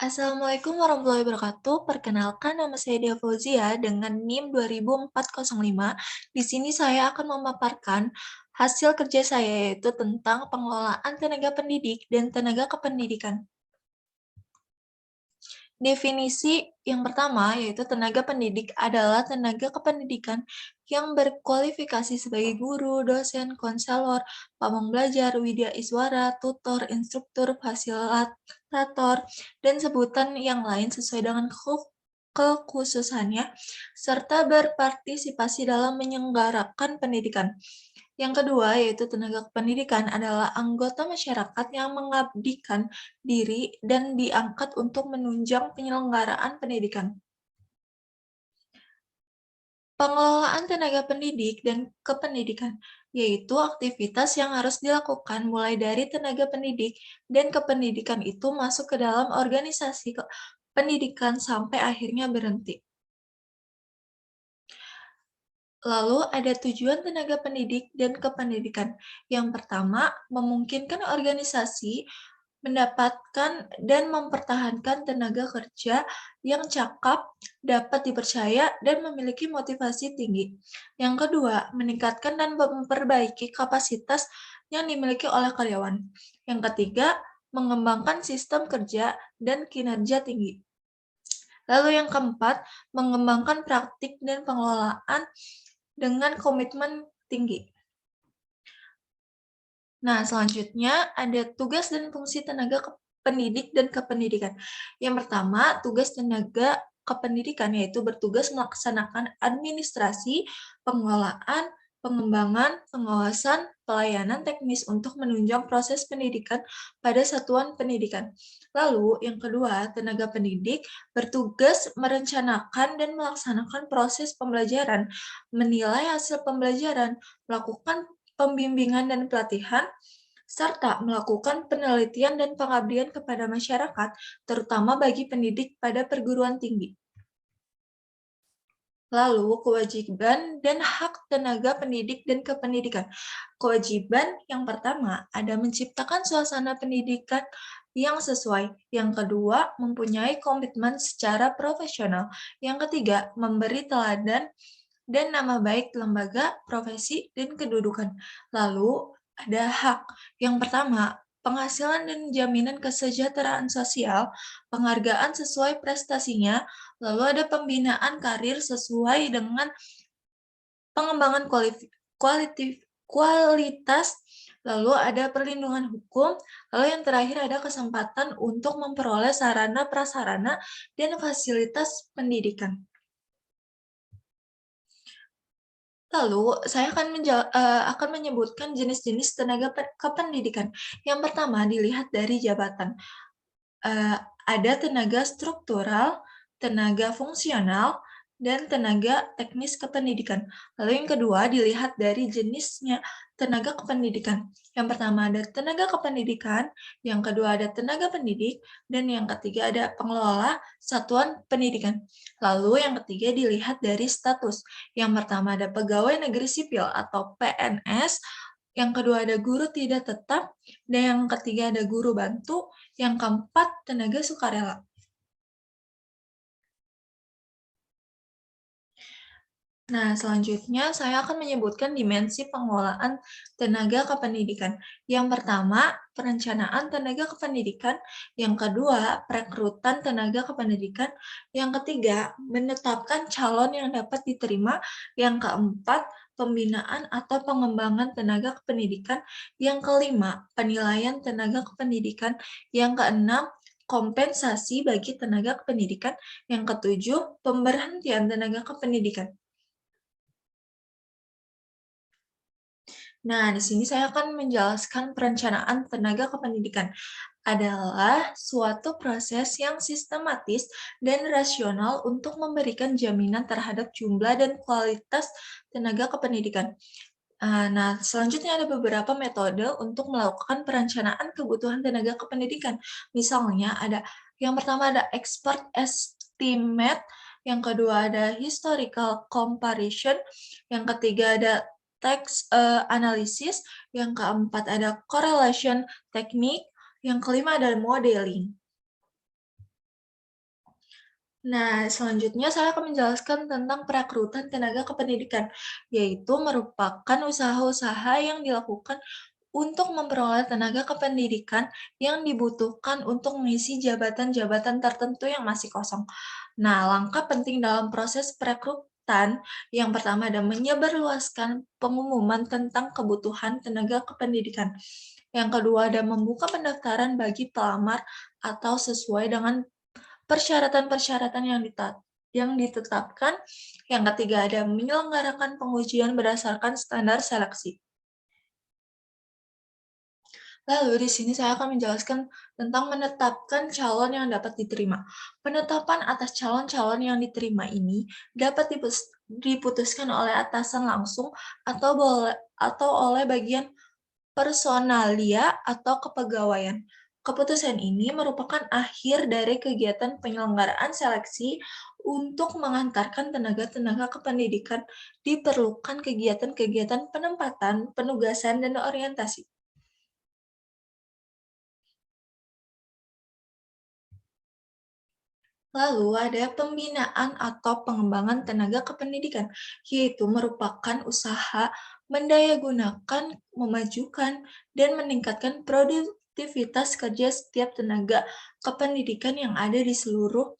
Assalamualaikum warahmatullahi wabarakatuh. Perkenalkan nama saya Dia Fauzia dengan NIM 20405. Di sini saya akan memaparkan hasil kerja saya yaitu tentang pengelolaan tenaga pendidik dan tenaga kependidikan. Definisi yang pertama yaitu tenaga pendidik adalah tenaga kependidikan yang berkualifikasi sebagai guru, dosen, konselor, pamong belajar, widya iswara, tutor, instruktur, fasilitator, dan sebutan yang lain sesuai dengan kekhususannya, serta berpartisipasi dalam menyelenggarakan pendidikan. Yang kedua, yaitu tenaga kependidikan adalah anggota masyarakat yang mengabdikan diri dan diangkat untuk menunjang penyelenggaraan pendidikan. Pengelolaan tenaga pendidik dan kependidikan, yaitu aktivitas yang harus dilakukan mulai dari tenaga pendidik dan kependidikan itu masuk ke dalam organisasi pendidikan sampai akhirnya berhenti. Lalu ada tujuan tenaga pendidik dan kependidikan. Yang pertama, memungkinkan organisasi mendapatkan dan mempertahankan tenaga kerja yang cakap, dapat dipercaya, dan memiliki motivasi tinggi. Yang kedua, meningkatkan dan memperbaiki kapasitas yang dimiliki oleh karyawan. Yang ketiga, mengembangkan sistem kerja dan kinerja tinggi. Lalu yang keempat, mengembangkan praktik dan pengelolaan dengan komitmen tinggi. Nah, selanjutnya ada tugas dan fungsi tenaga pendidik dan kependidikan. Yang pertama, tugas tenaga kependidikan yaitu bertugas melaksanakan administrasi, pengelolaan, pengembangan, pengawasan, pelayanan teknis untuk menunjang proses pendidikan pada satuan pendidikan. Lalu, yang kedua, tenaga pendidik bertugas merencanakan dan melaksanakan proses pembelajaran, menilai hasil pembelajaran, melakukan pembimbingan dan pelatihan, serta melakukan penelitian dan pengabdian kepada masyarakat, terutama bagi pendidik pada perguruan tinggi. Lalu, kewajiban dan hak tenaga pendidik dan kependidikan. Kewajiban yang pertama ada menciptakan suasana pendidikan yang sesuai. Yang kedua, mempunyai komitmen secara profesional. Yang ketiga, memberi teladan dan nama baik lembaga, profesi, dan kedudukan. Lalu, ada hak. Yang pertama, penghasilan dan jaminan kesejahteraan sosial, penghargaan sesuai prestasinya, lalu ada pembinaan karir sesuai dengan pengembangan kualitas, lalu ada perlindungan hukum, lalu yang terakhir ada kesempatan untuk memperoleh sarana prasarana dan fasilitas pendidikan. Lalu, saya akan menyebutkan jenis-jenis tenaga kependidikan. Yang pertama, dilihat dari jabatan. Ada tenaga struktural, tenaga fungsional, dan tenaga teknis kependidikan. Lalu yang kedua, dilihat dari jenisnya tenaga kependidikan. Yang pertama ada tenaga kependidikan, yang kedua ada tenaga pendidik, dan yang ketiga ada pengelola satuan pendidikan. Lalu yang ketiga dilihat dari status. Yang pertama ada pegawai negeri sipil atau PNS, yang kedua ada guru tidak tetap, dan yang ketiga ada guru bantu, yang keempat tenaga sukarela. Nah, selanjutnya saya akan menyebutkan dimensi pengelolaan tenaga kependidikan. Yang pertama, perencanaan tenaga kependidikan. Yang kedua, perekrutan tenaga kependidikan. Yang ketiga, menetapkan calon yang dapat diterima. Yang keempat, pembinaan atau pengembangan tenaga kependidikan. Yang kelima, penilaian tenaga kependidikan. Yang keenam, kompensasi bagi tenaga kependidikan. Yang ketujuh, pemberhentian tenaga kependidikan. Nah, di sini saya akan menjelaskan perencanaan tenaga kependidikan adalah suatu proses yang sistematis dan rasional untuk memberikan jaminan terhadap jumlah dan kualitas tenaga kependidikan. Nah, selanjutnya ada beberapa metode untuk melakukan perencanaan kebutuhan tenaga kependidikan. Misalnya ada yang pertama ada expert estimate, yang kedua ada historical comparison, yang ketiga ada text analysis, yang keempat ada correlation technique, yang kelima ada modeling. Nah, selanjutnya saya akan menjelaskan tentang perekrutan tenaga kependidikan, yaitu merupakan usaha-usaha yang dilakukan untuk memperoleh tenaga kependidikan yang dibutuhkan untuk mengisi jabatan-jabatan tertentu yang masih kosong. Nah, langkah penting dalam proses perekrutan yang pertama ada menyebarluaskan pengumuman tentang kebutuhan tenaga kependidikan. Yang kedua ada membuka pendaftaran bagi pelamar atau sesuai dengan persyaratan-persyaratan yang ditetapkan. Yang ketiga ada menyelenggarakan pengujian berdasarkan standar seleksi. Lalu di sini saya akan menjelaskan tentang menetapkan calon yang dapat diterima. Penetapan atas calon-calon yang diterima ini dapat diputuskan oleh atasan langsung atau oleh bagian personalia atau kepegawaian. Keputusan ini merupakan akhir dari kegiatan penyelenggaraan seleksi untuk mengantarkan tenaga-tenaga kependidikan diperlukan kegiatan-kegiatan penempatan, penugasan, dan orientasi. Lalu ada pembinaan atau pengembangan tenaga kependidikan, yaitu merupakan usaha mendayagunakan, memajukan, dan meningkatkan produktivitas kerja setiap tenaga kependidikan yang ada di seluruh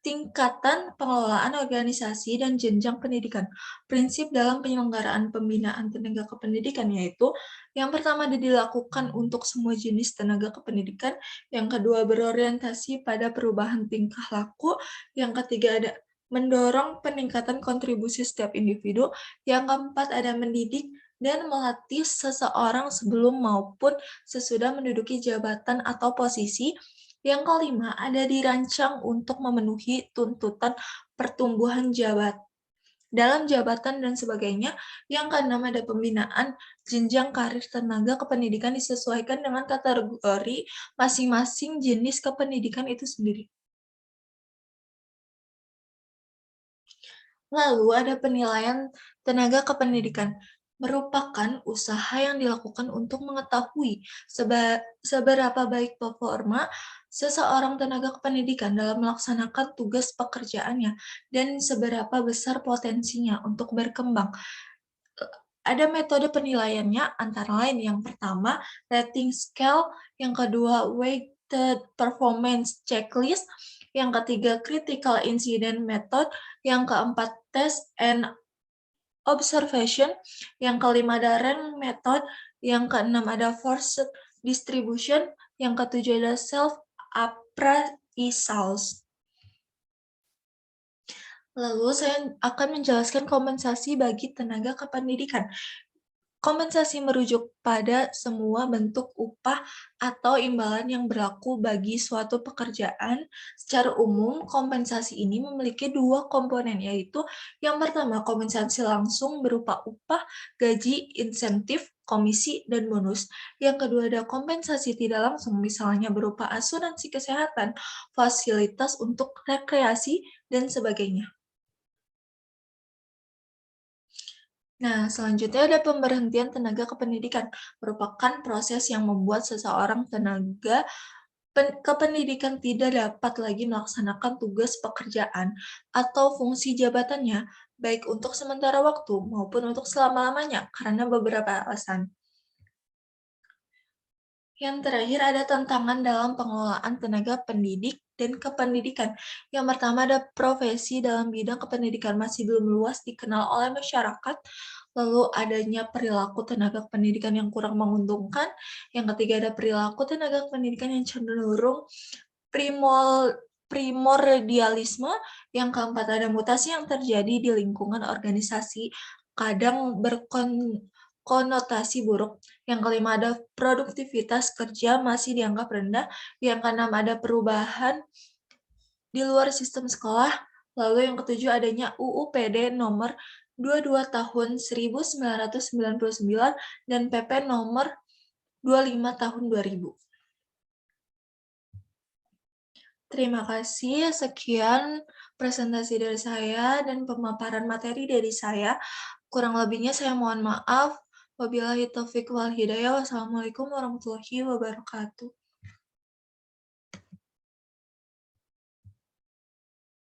tingkatan pengelolaan organisasi dan jenjang pendidikan. Prinsip dalam penyelenggaraan pembinaan tenaga kependidikan yaitu yang pertama dilakukan untuk semua jenis tenaga kependidikan, yang kedua berorientasi pada perubahan tingkah laku, yang ketiga ada mendorong peningkatan kontribusi setiap individu, yang keempat ada mendidik dan melatih seseorang sebelum maupun sesudah menduduki jabatan atau posisi, yang kelima, ada dirancang untuk memenuhi tuntutan pertumbuhan dalam jabatan dan sebagainya. Yang keenam, ada pembinaan jenjang karir tenaga kependidikan disesuaikan dengan kategori masing-masing jenis kependidikan itu sendiri. Lalu ada penilaian tenaga kependidikan, merupakan usaha yang dilakukan untuk mengetahui seberapa baik performa seseorang tenaga kependidikan dalam melaksanakan tugas pekerjaannya dan seberapa besar potensinya untuk berkembang. Ada metode penilaiannya antara lain yang pertama rating scale, yang kedua weighted performance checklist, yang ketiga critical incident method, yang keempat test and observation, yang kelima ada rank method, yang keenam ada forced distribution, yang ketujuh ada self appraisals. Lalu saya akan menjelaskan kompensasi bagi tenaga kependidikan. Kompensasi merujuk pada semua bentuk upah atau imbalan yang berlaku bagi suatu pekerjaan. Secara umum, kompensasi ini memiliki dua komponen, yaitu yang pertama kompensasi langsung berupa upah, gaji, insentif, komisi, dan bonus. Yang kedua ada kompensasi tidak langsung, misalnya berupa asuransi kesehatan, fasilitas untuk rekreasi, dan sebagainya. Nah, selanjutnya ada pemberhentian tenaga kependidikan, merupakan proses yang membuat seseorang tenaga kependidikan tidak dapat lagi melaksanakan tugas pekerjaan atau fungsi jabatannya, baik untuk sementara waktu maupun untuk selama-lamanya, karena beberapa alasan. Yang terakhir ada tantangan dalam pengelolaan tenaga pendidik dan kependidikan. Yang pertama ada profesi dalam bidang kependidikan masih belum luas dikenal oleh masyarakat, lalu adanya perilaku tenaga pendidikan yang kurang menguntungkan, yang ketiga ada perilaku tenaga pendidikan yang cenderung primol primordialisme, yang keempat ada mutasi yang terjadi di lingkungan organisasi, kadang berkonotasi buruk, yang kelima ada produktivitas kerja masih dianggap rendah, yang keenam ada perubahan di luar sistem sekolah, lalu yang ketujuh adanya UU PD nomor 22 tahun 1999 dan PP nomor 25 tahun 2000. Terima kasih, sekian presentasi dari saya dan pemaparan materi dari saya. Kurang lebihnya saya mohon maaf. Wabillahi taufiq wal hidayah. Wassalamualaikum warahmatullahi wabarakatuh.